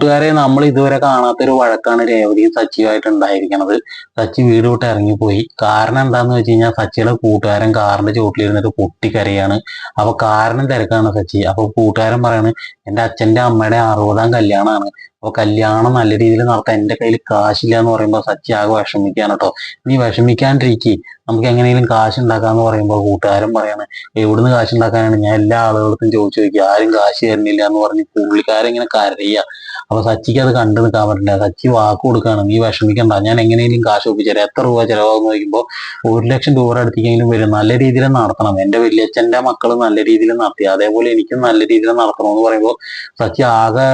കൂട്ടുകാരെ നമ്മൾ ഇതുവരെ കാണാത്തൊരു വഴക്കാണ് രേവതിയും സച്ചിയുമായിട്ട് ഉണ്ടായിരിക്കണത്. സച്ചി വീട് വിട്ട് ഇറങ്ങിപ്പോയി. കാരണം എന്താന്ന് വെച്ച് കഴിഞ്ഞാൽ സച്ചിയുടെ കൂട്ടുകാരൻ കാറിന്റെ ചോട്ടിലിരുന്നിട്ട് പൊട്ടിക്കരയാണ്. അപ്പൊ കാരണം തിരക്കാണ് സച്ചി. അപ്പൊ കൂട്ടുകാരൻ പറയാണ്, എന്റെ അച്ഛന്റെ അമ്മയുടെ 60ാം കല്യാണമാണ്. അപ്പൊ കല്യാണം നല്ല രീതിയിൽ നടത്താൻ എന്റെ കയ്യിൽ കാശില്ല എന്ന് പറയുമ്പോൾ സച്ചി ആകെ വിഷമിക്കാണ് കേട്ടോ. നീ വിഷമിക്കാണ്ടിരിക്കി, നമുക്ക് എങ്ങനെയെങ്കിലും കാശ് ഉണ്ടാക്കാന്ന് പറയുമ്പോൾ കൂട്ടുകാരൻ പറയാണ്, എവിടുന്ന് കാശ് ഉണ്ടാക്കാനാണ്, ഞാൻ എല്ലാ ആളുകൾക്കും ചോദിച്ചു നോക്കി, ആരും കാശ് തരുന്നില്ല എന്ന് പറഞ്ഞ് പുള്ളിക്കാരൻ ഇങ്ങനെ കരയുക. അപ്പൊ സച്ചിക്ക് അത് കണ്ടു നിൽക്കാൻ പറ്റില്ല. സച്ചി വാക്ക് കൊടുക്കുകയാണ്, നീ വിഷമിക്കണ്ട, ഞാൻ എങ്ങനെയെങ്കിലും കാശ് ഒപ്പിച്ചുതരാം, എത്ര രൂപ ചെലവാകുന്ന ചോദിക്കുമ്പോൾ 1 ലക്ഷം രൂപ അടുത്തേക്കെങ്കിലും വരും, നല്ല രീതിയിൽ നടത്തണം, എന്റെ വല്യച്ഛന്റെ മക്കൾ നല്ല രീതിയിൽ നടത്തി, അതേപോലെ എനിക്കും നല്ല രീതിയിൽ നടത്തണം എന്ന് പറയുമ്പോൾ സച്ചി ആകെ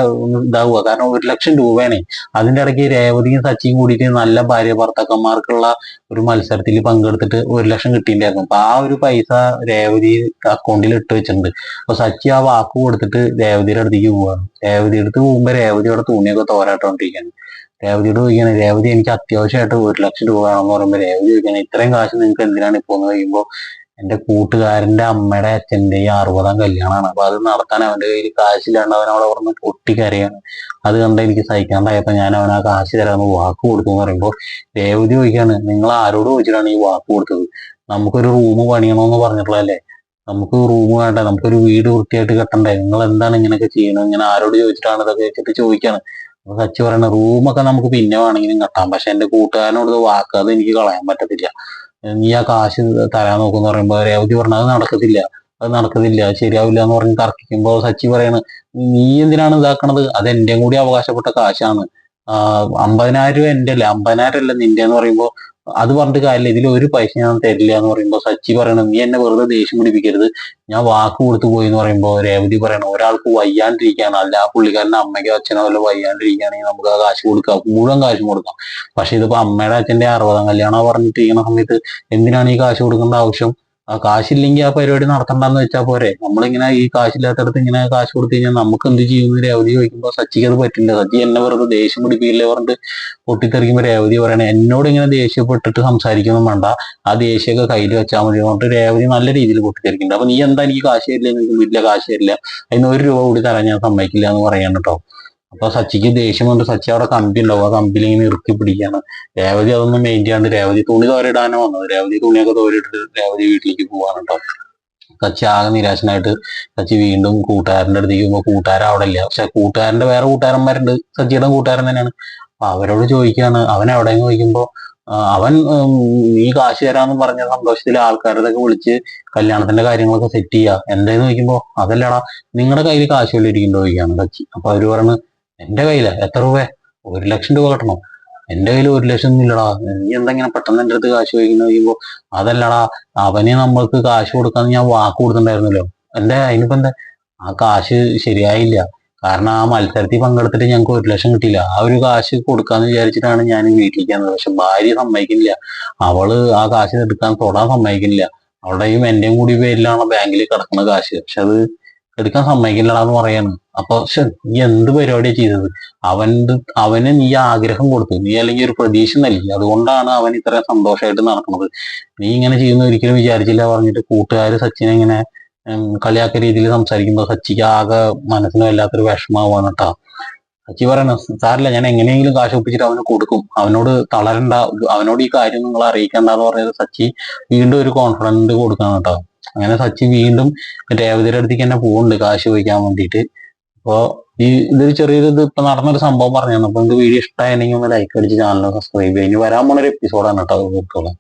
ഇതാവുക. കാരണം 1 ലക്ഷം രൂപയാണ്. അതിന്റെ ഇടയ്ക്ക് രേവതിയും സച്ചിയും കൂടിയിട്ട് നല്ല ഭാര്യ ഭർത്താക്കന്മാർക്കുള്ള ഒരു മത്സരത്തിൽ പങ്കെടുത്തിട്ട് 1 ലക്ഷം കിട്ടിയിട്ടുണ്ടായിരുന്നു. അപ്പൊ ആ ഒരു പൈസ രേവതി അക്കൗണ്ടിൽ ഇട്ട് വെച്ചിട്ടുണ്ട്. അപ്പൊ സച്ചി ആ വാക്ക് കൊടുത്തിട്ട് രേവതിയുടെ അടുത്തേക്ക് പോവാണ്. രേവതി അടുത്ത് പോകുമ്പോ രേവതിയുടെ തുണിയൊക്കെ തോരാട്ടോണ്ടിരിക്കുകയാണ്. രേവതിയോട് ചോദിക്കാണ്, രേവതി എനിക്ക് അത്യാവശ്യമായിട്ട് 1 ലക്ഷം രൂപ വേണമെന്ന് പറയുമ്പോൾ രേവതി ചോദിക്കാണ്, ഇത്രയും കാശ് നിങ്ങൾക്ക് എന്തിനാണ് ഇപ്പൊ എന്ന് കഴിയുമ്പോൾ, എന്റെ കൂട്ടുകാരന്റെ അമ്മയുടെ അച്ഛന്റെയും 60ാം കല്യാണമാണ്. അപ്പൊ അത് നടത്താൻ അവന്റെ കയ്യിൽ കാശില്ലാണ്ട് അവൻ അവിടെ പറഞ്ഞ് പൊട്ടിക്കരയാണ്. അത് കണ്ട എനിക്ക് സഹിക്കാണ്ടായപ്പോ ഞാൻ അവൻ ആ കാശ് തരാമെന്ന് വാക്ക് കൊടുത്തു എന്ന് പറയുമ്പോൾ രേവതി ചോദിക്കാണ്, നിങ്ങൾ ആരോട് ചോദിച്ചിട്ടാണ് ഈ വാക്ക് കൊടുത്തത്? നമുക്കൊരു റൂം പണിയണമെന്ന് പറഞ്ഞിട്ടുള്ളതല്ലേ, നമുക്ക് റൂം വേണ്ട, നമുക്കൊരു വീട് വൃത്തിയായിട്ട് കെട്ടണ്ടേ, നിങ്ങൾ എന്താണ് ഇങ്ങനെയൊക്കെ ചെയ്യണത്, ഇങ്ങനെ ആരോട് ചോദിച്ചിട്ടാണ് ഇതൊക്കെ വെച്ചിട്ട് ചോദിക്കാണ്. അപ്പൊ സച്ചി പറയണ, റൂമൊക്കെ നമുക്ക് പിന്നെ വേണമെങ്കിലും കെട്ടാം, പക്ഷെ എന്റെ കൂട്ടുകാരനോട് വാക്ക് അത് എനിക്ക് കളയാൻ പറ്റത്തില്ല, നീ ആ കാശ് തരാൻ നോക്കുന്ന് പറയുമ്പോ രേവതി പറഞ്ഞ, അത് നടക്കത്തില്ല, അത് നടക്കത്തില്ല, അത് ശരിയാവില്ല എന്ന് പറഞ്ഞ് തർക്കിക്കുമ്പോ സച്ചി പറയാണ്, നീ എന്തിനാണ് ഇതാക്കണത്, അത് എന്റെയും കൂടി അവകാശപ്പെട്ട കാശാണ്. 50,000 രൂപ എന്റെ അല്ലേ, 50,000 അല്ല നിന്റെ എന്ന് പറയുമ്പോ അത് പറഞ്ഞിട്ട് കാര്യമില്ല, ഇതിൽ ഒരു പൈസ ഞാൻ തരില്ല എന്ന് പറയുമ്പോൾ സച്ചി പറയണം, നീ എന്നെ വെറുതെ ദേഷ്യം പിടിപ്പിക്കരുത്, ഞാൻ വാക്ക് കൊടുത്തു പോയി എന്ന് പറയുമ്പോൾ രേവതി പറയണം, ഒരാൾക്ക് വയ്യാണ്ടിരിക്കുകയാണ്, അല്ല ആ പുള്ളിക്കാരന്റെ അമ്മയ്ക്കോ അച്ഛനോ വല്ല വയ്യാണ്ടിരിക്കുകയാണെങ്കിൽ നമുക്ക് ആ കാശ് കൊടുക്കാം, മുഴുവൻ കാശും കൊടുക്കാം. പക്ഷെ ഇതിപ്പോ അമ്മയുടെ അച്ഛന്റെ 60ാം കല്യാണം പറഞ്ഞിട്ടിരിക്കുന്ന സമയത്ത് എന്തിനാണ് ഈ കാശ് കൊടുക്കേണ്ട ആവശ്യം? ആ കാശില്ലെങ്കിൽ ആ പരിപാടി നടത്തണ്ടെന്ന് വെച്ചാൽ പോരെ. നമ്മളിങ്ങനെ ഈ കാശില്ലാത്തടത്ത് ഇങ്ങനെ കാശ് കൊടുത്തു കഴിഞ്ഞാൽ നമുക്ക് എന്ത് ചെയ്യുമെന്ന് രേവതി ചോദിക്കുമ്പോൾ സച്ചിക്ക് അത് പറ്റില്ല. സച്ചി എന്നെ വെറുതെ ദേഷ്യം പിടിപ്പിക്കില്ലേ പറഞ്ഞിട്ട് പൊട്ടിത്തെറിക്കുമ്പോൾ രേവതി പറയണേ, എന്നോട് ഇങ്ങനെ ദേഷ്യപ്പെട്ടിട്ട് സംസാരിക്കൊന്നും വേണ്ട, ആ ദേഷ്യമൊക്കെ കയ്യിൽ വെച്ചാൽ മതി പറഞ്ഞിട്ട് രേവതി നല്ല രീതിയിൽ പൊട്ടിത്തെറിക്കുന്നുണ്ട്. അപ്പൊ നീ എന്താ എനിക്ക് കാശ് തരില്ല, എനിക്ക് വീട്ടിലെ കാശ് തരില്ല, അതിന് 1 രൂപ കൂടി തരാൻ ഞാൻ സമ്മതിക്കില്ല എന്ന് പറയാൻ കേട്ടോ. അപ്പൊ സച്ചിക്ക് ദേഷ്യം കൊണ്ട് സച്ചി അവിടെ കമ്പി ഉണ്ടാവും, ആ കമ്പിയിൽ ഇങ്ങനെ ഇറുക്കി പിടിക്കാണ്. രേവതി അതൊന്നും മെയിൻ ചെയ്യാണ്ട് രേവതി തുണി തോരിടാനോ വന്നത്, രേവതി തുണിയൊക്കെ തോരിട്ടിട്ട് രേവതി വീട്ടിലേക്ക് പോവാണ് കേട്ടോ. സച്ചി ആകെ നിരാശനായിട്ട് സച്ചി വീണ്ടും കൂട്ടുകാരന്റെ അടുത്തേക്ക് പോകുമ്പോൾ കൂട്ടുകാരൻ അവിടെ ഇല്ല. പക്ഷെ കൂട്ടുകാരന്റെ വേറെ കൂട്ടുകാരന്മാരുണ്ട്, സച്ചിയുടെ കൂട്ടുകാരൻ തന്നെയാണ്. അപ്പൊ അവരോട് ചോദിക്കുകയാണ്, അവൻ എവിടെയെന്ന് ചോദിക്കുമ്പോ അവൻ ഈ കാശ് തരാന്ന് പറഞ്ഞ സന്തോഷത്തിൽ ആൾക്കാരതൊക്കെ വിളിച്ച് കല്യാണത്തിന്റെ കാര്യങ്ങളൊക്കെ സെറ്റ് ചെയ്യുക. എന്താന്ന് ചോദിക്കുമ്പോ, അതല്ലടാ നിങ്ങളുടെ കയ്യിൽ കാശ് വല്ലതും ഇരിക്കുന്നുണ്ടോ ചോദിക്കാണ് സച്ചി. അപ്പൊ അവര് പറഞ്ഞു, എന്റെ കയ്യില എത്ര രൂപ, 1 ലക്ഷം രൂപ കെട്ടണം, എന്റെ കയ്യിൽ 1 ലക്ഷം ഒന്നും ഇല്ലടാ, നീ എന്തെങ്കിലും പെട്ടെന്ന് എന്റെ അടുത്ത് കാശ് ചോദിക്കുന്ന ചോദിക്കുമ്പോ, അതല്ലടാ അവന് നമ്മൾക്ക് കാശ് കൊടുക്കാന്ന് ഞാൻ വാക്ക് കൊടുത്തിട്ടുണ്ടായിരുന്നല്ലോ, അതിനിപ്പോ എന്താ, ആ കാശ് ശരിയായില്ല, കാരണം ആ മത്സരത്തിൽ പങ്കെടുത്തിട്ട് ഞങ്ങൾക്ക് 1 ലക്ഷം കിട്ടിയില്ല, ആ ഒരു കാശ് കൊടുക്കാന്ന് വിചാരിച്ചിട്ടാണ് ഞാൻ വീട്ടിലേക്ക് വന്നത്, പക്ഷെ ഭാര്യ സമ്മതിക്കുന്നില്ല, അവള് ആ കാശ് എടുക്കാൻ തൊടാൻ സമ്മതിക്കുന്നില്ല, അവളുടെയും എന്റെയും കൂടി പേരിലാണ് ബാങ്കിൽ കിടക്കുന്ന കാശ്, പക്ഷെ അത് എടുക്കാൻ സമ്മതിക്കില്ലടാന്ന് പറയാണ്. അപ്പൊ പക്ഷെ നീ എന്ത് പരിപാടിയാ ചെയ്തത്, അവന് നീ ആഗ്രഹം കൊടുത്തു, നീ അല്ലെങ്കിൽ ഒരു പ്രതീക്ഷ നൽകി, അതുകൊണ്ടാണ് അവൻ ഇത്രയും സന്തോഷമായിട്ട് നടക്കുന്നത്, നീ ഇങ്ങനെ ചെയ്യുന്ന ഒരിക്കലും വിചാരിച്ചില്ല പറഞ്ഞിട്ട് കൂട്ടുകാര് സച്ചിനെ ഇങ്ങനെ കളിയാക്കിയ രീതിയിൽ സംസാരിക്കുമ്പോൾ സച്ചിക്ക് ആകെ മനസ്സിന് വല്ലാത്തൊരു വിഷമാവാണ് കേട്ടോ. സച്ചി പറയണ, സാറില്ല, ഞാൻ എങ്ങനെയെങ്കിലും കാശ് ഒപ്പിച്ചിട്ട് അവന് കൊടുക്കും, അവനോട് തളരണ്ട, അവനോട് ഈ കാര്യം നിങ്ങൾ അറിയിക്കണ്ടെന്ന് പറഞ്ഞത് സച്ചി വീണ്ടും ഒരു കോൺഫിഡന്റ് കൊടുക്കണം കേട്ടോ. അങ്ങനെ സച്ചി വീണ്ടും രേവതിയുടെ അടുത്തേക്ക് തന്നെ പോകുന്നുണ്ട് കാശ് ചോദിക്കാൻ വേണ്ടിയിട്ട്. അപ്പൊ ഇതൊരു ചെറിയൊരു ഇത് ഇപ്പൊ നടന്നൊരു സംഭവം പറഞ്ഞാണ്. അപ്പൊ നിങ്ങൾക്ക് വീഡിയോ ഇഷ്ടമായിരുന്നെങ്കിൽ ഒന്ന് ലൈക്ക് അടിച്ച് ചാനൽ സബ്സ്ക്രൈബ് ചെയ്യുക. ഇനി വരാൻ പോണ ഒരു എപ്പിസോഡാണ് കേട്ടോ.